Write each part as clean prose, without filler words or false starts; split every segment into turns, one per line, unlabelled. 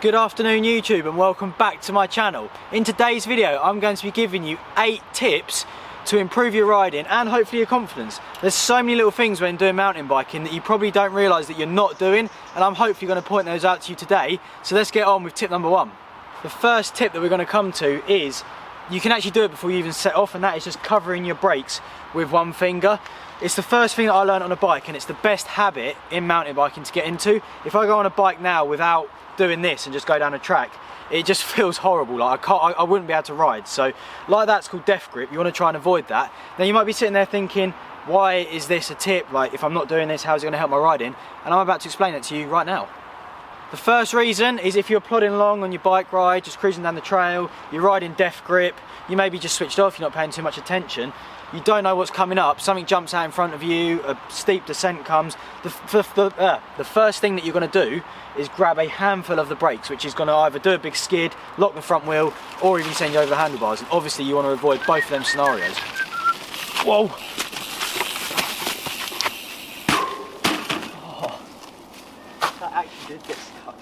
Good afternoon YouTube and welcome back to my channel. In today's video I'm going to be giving you 8 tips to improve your riding and hopefully your confidence. There's so many little things when doing mountain biking that you probably don't realise that you're not doing, and I'm hopefully going to point those out to you today. So let's get on with tip number 1. The first tip that we're going to come to is you can actually do it before you even set off, and that is just covering your brakes with one finger. It's the first thing that I learned on a bike, and it's the best habit in mountain biking to get into. If I go on a bike now without doing this and just go down a track, it just feels horrible. Like I wouldn't be able to ride. So like, that's called death grip. You want to try and avoid that. Now you might be sitting there thinking, why is this a tip? Like, if I'm not doing this, how's it going to help my riding? And I'm about to explain it to you right now. The first reason is if you're plodding along on your bike ride, just cruising down the trail, you're riding death grip, you maybe just switched off, you're not paying too much attention, you don't know what's coming up, something jumps out in front of you, a steep descent comes, the first thing that you're going to do is grab a handful of the brakes, which is going to either do a big skid, lock the front wheel, or even send you over the handlebars. And obviously you want to avoid both of them scenarios. Whoa! Oh, that actually did get stuck.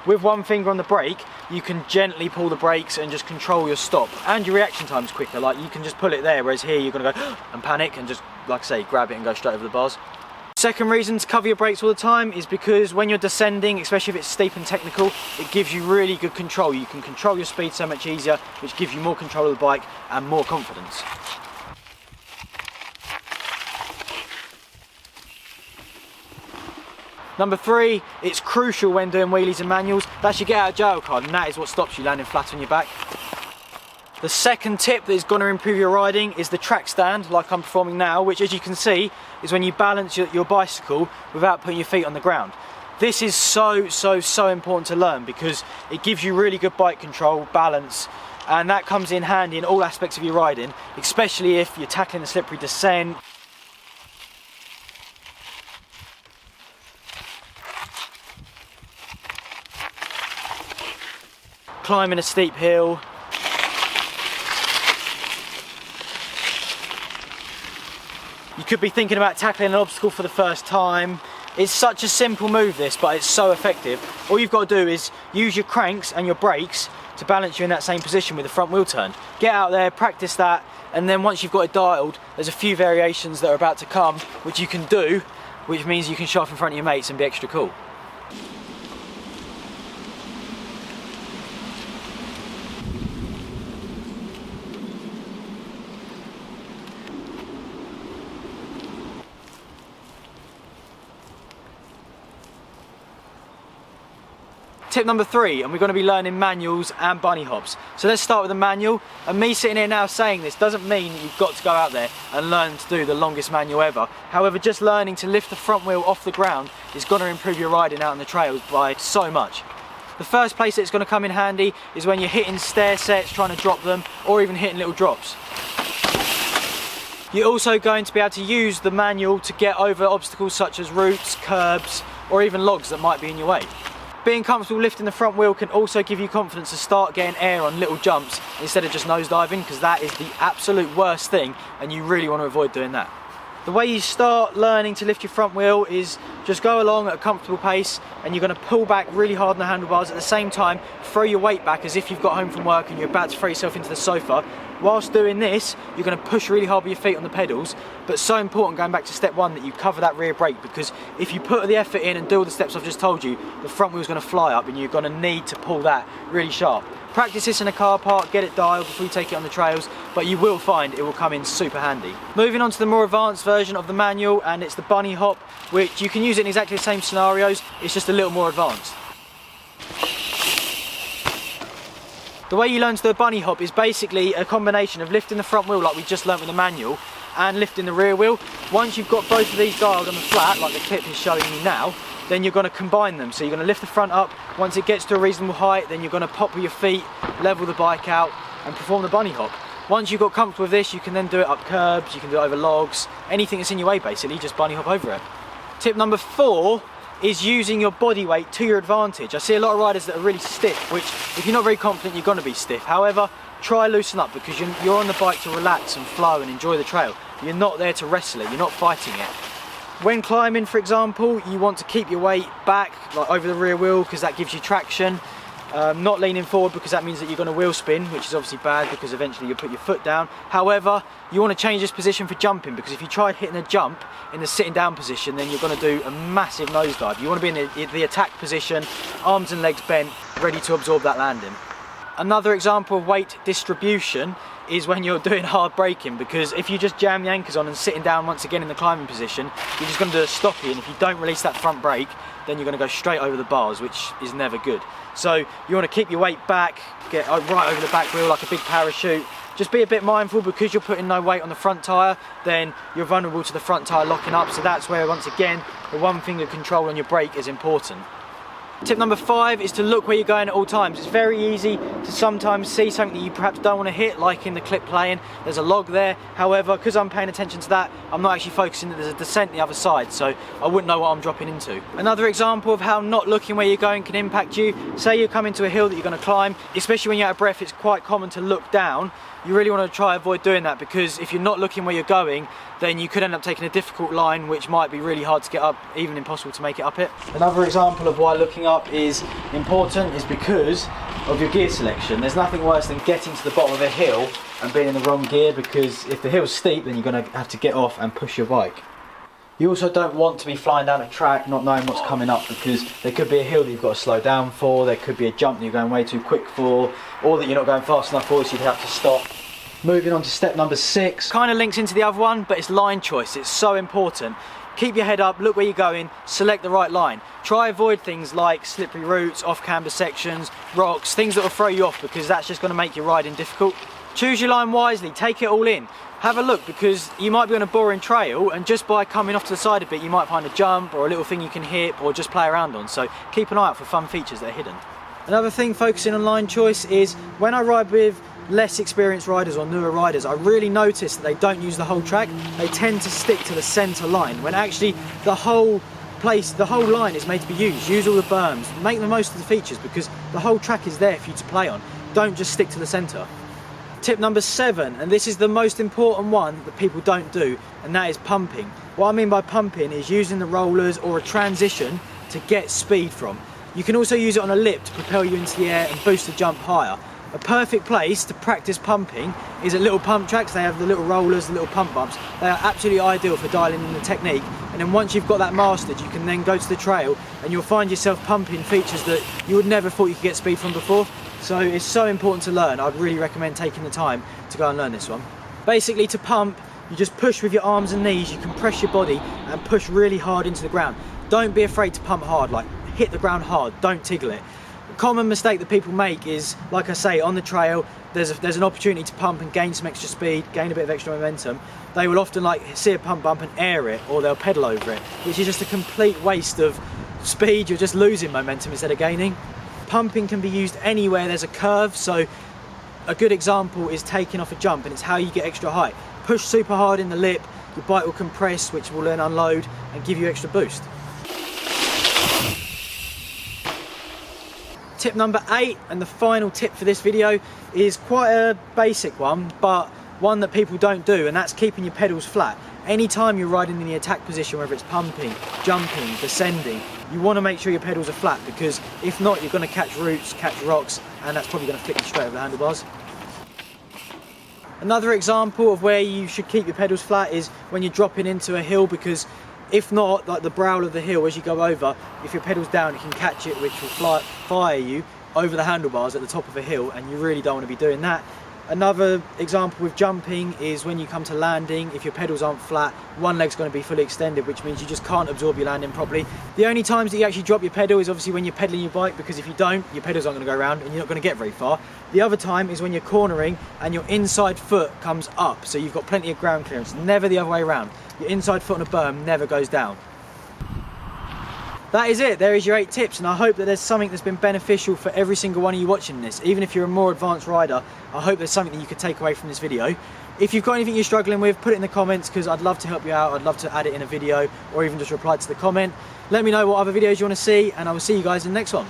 With one finger on the brake, you can gently pull the brakes and just control your stop, and your reaction time's quicker. Like, you can just pull it there, whereas here you're going to go and panic and just, like I say, grab it and go straight over the bars. Second reason to cover your brakes all the time is because when you're descending, especially if it's steep and technical, it gives you really good control. You can control your speed so much easier, which gives you more control of the bike and more confidence. Number 3, it's crucial when doing wheelies and manuals. That's your get out of jail card, and that is what stops you landing flat on your back. The second tip that is going to improve your riding is the track stand, like I'm performing now, which, as you can see, is when you balance your bicycle without putting your feet on the ground. This is so important to learn because it gives you really good bike control, balance, and that comes in handy in all aspects of your riding, especially if you're tackling a slippery descent, climbing a steep hill. You could be thinking about tackling an obstacle for the first time. It's such a simple move this, but it's so effective. All you've got to do is use your cranks and your brakes to balance you in that same position with the front wheel turn. Get out there, practice that, and then once you've got it dialed, there's a few variations that are about to come which you can do, which means you can show off in front of your mates and be extra cool. Tip number 3, and we're going to be learning manuals and bunny hops. So let's start with the manual. And me sitting here now saying this doesn't mean that you've got to go out there and learn to do the longest manual ever. However, just learning to lift the front wheel off the ground is going to improve your riding out on the trails by so much. The first place it's going to come in handy is when you're hitting stair sets, trying to drop them, or even hitting little drops. You're also going to be able to use the manual to get over obstacles such as roots, curbs, or even logs that might be in your way. Being comfortable lifting the front wheel can also give you confidence to start getting air on little jumps instead of just nosediving, because that is the absolute worst thing and you really want to avoid doing that. The way you start learning to lift your front wheel is just go along at a comfortable pace, and you're going to pull back really hard on the handlebars. At the same time, throw your weight back as if you've got home from work and you're about to throw yourself into the sofa. Whilst doing this, you're going to push really hard with your feet on the pedals, but so important, going back to step 1, that you cover that rear brake, because if you put the effort in and do all the steps I've just told you, the front wheel's going to fly up and you're going to need to pull that really sharp. Practice this in a car park, get it dialed before you take it on the trails, but you will find it will come in super handy. Moving on to the more advanced version of the manual, and it's the bunny hop, which you can use in exactly the same scenarios, it's just a little more advanced. The way you learn to do a bunny hop is basically a combination of lifting the front wheel like we just learnt with the manual and lifting the rear wheel. Once you've got both of these dialed on the flat, like the clip is showing you now, then you're going to combine them. So you're going to lift the front up. Once it gets to a reasonable height, then you're going to pop with your feet, level the bike out and perform the bunny hop. Once you've got comfortable with this, you can then do it up curbs, you can do it over logs, anything that's in your way basically, just bunny hop over it. Tip number 4 is using your body weight to your advantage. I see a lot of riders that are really stiff, which if you're not very confident, you're going to be stiff. However, try loosen up, because you're on the bike to relax and flow and enjoy the trail. You're not there to wrestle it, you're not fighting it. When climbing, for example, you want to keep your weight back, like over the rear wheel, because that gives you traction. Not leaning forward, because that means that you're going to wheel spin, which is obviously bad because eventually you'll put your foot down. However, you want to change this position for jumping, because if you try hitting a jump in the sitting down position, then you're going to do a massive nosedive. You want to be in the attack position, arms and legs bent, ready to absorb that landing. Another example of weight distribution is when you're doing hard braking, because if you just jam the anchors on and sitting down once again in the climbing position, you're just going to do a stoppie, and if you don't release that front brake, then you're going to go straight over the bars, which is never good. So you want to keep your weight back, get right over the back wheel like a big parachute. Just be a bit mindful, because you're putting no weight on the front tyre, then you're vulnerable to the front tyre locking up. So that's where, once again, the one finger control on your brake is important. Tip number 5 is to look where you're going at all times. It's very easy to sometimes see something that you perhaps don't want to hit, like in the clip playing. There's a log there. However, because I'm paying attention to that, I'm not actually focusing that there's a descent the other side, so I wouldn't know what I'm dropping into. Another example of how not looking where you're going can impact you. Say you're coming to a hill that you're going to climb, especially when you're out of breath, it's quite common to look down. You really want to try and avoid doing that, because if you're not looking where you're going, then you could end up taking a difficult line, which might be really hard to get up, even impossible to make it up it. Another example of why looking up is important is because of your gear selection. There's nothing worse than getting to the bottom of a hill and being in the wrong gear, because if the hill's steep, then you're going to have to get off and push your bike. You also don't want to be flying down a track not knowing what's coming up, because there could be a hill that you've got to slow down for, there could be a jump that you're going way too quick for, or that you're not going fast enough for, so you'd have to stop. Moving on to step number 6, kind of links into the other one, but it's line choice. It's so important. Keep your head up, look where you're going, select the right line. Try avoid things like slippery routes, off-camber sections, rocks, things that will throw you off, because that's just going to make your riding difficult. Choose your line wisely, take it all in. Have a look, because you might be on a boring trail, and just by coming off to the side a bit, you might find a jump or a little thing you can hit or just play around on. So keep an eye out for fun features that are hidden. Another thing focusing on line choice is when I ride with less experienced riders or newer riders, I really notice that they don't use the whole track. They tend to stick to the centre line, when actually the whole line is made to be used. Use all the berms, make the most of the features, because the whole track is there for you to play on. Don't just stick to the centre. Tip number 7, and this is the most important one that people don't do, and that is pumping. What I mean by pumping is using the rollers or a transition to get speed from. You can also use it on a lip to propel you into the air and boost the jump higher. A perfect place to practice pumping is at little pump tracks. They have the little rollers, the little pump bumps. They are absolutely ideal for dialing in the technique. And then once you've got that mastered, you can then go to the trail and you'll find yourself pumping features that you would never thought you could get speed from before. So it's so important to learn. I'd really recommend taking the time to go and learn this one. Basically, to pump, you just push with your arms and knees. You compress your body and push really hard into the ground. Don't be afraid to pump hard, like hit the ground hard, don't tickle it. A common mistake that people make is, like I say, on the trail, there's an opportunity to pump and gain some extra speed, gain a bit of extra momentum. They will often like see a pump bump and air it, or they'll pedal over it, which is just a complete waste of speed. You're just losing momentum instead of gaining. Pumping can be used anywhere there's a curve, so a good example is taking off a jump, and it's how you get extra height. Push super hard in the lip, your bike will compress, which will then unload and give you extra boost. Tip number 8, and the final tip for this video, is quite a basic one, but one that people don't do, and that's keeping your pedals flat. Anytime you're riding in the attack position, whether it's pumping, jumping, descending, you want to make sure your pedals are flat, because if not, you're going to catch roots, catch rocks, and that's probably going to flick you straight over the handlebars. Another example of where you should keep your pedals flat is when you're dropping into a hill, because if not, like the brow of the hill as you go over, if your pedal's down, it can catch it, which will fire you over the handlebars at the top of a hill, and you really don't want to be doing that. Another example with jumping is when you come to landing, if your pedals aren't flat, one leg's going to be fully extended, which means you just can't absorb your landing properly. The only times that you actually drop your pedal is obviously when you're pedaling your bike, because if you don't, your pedals aren't going to go around and you're not going to get very far. The other time is when you're cornering and your inside foot comes up, so you've got plenty of ground clearance, never the other way around. Your inside foot on a berm never goes down. That is it, there is your 8 tips, and I hope that there's something that's been beneficial for every single one of you watching this. Even if you're a more advanced rider, I hope there's something that you could take away from this video. If you've got anything you're struggling with, put it in the comments, because I'd love to help you out. I'd love to add it in a video, or even just reply to the comment. Let me know what other videos you want to see, and I will see you guys in the next one.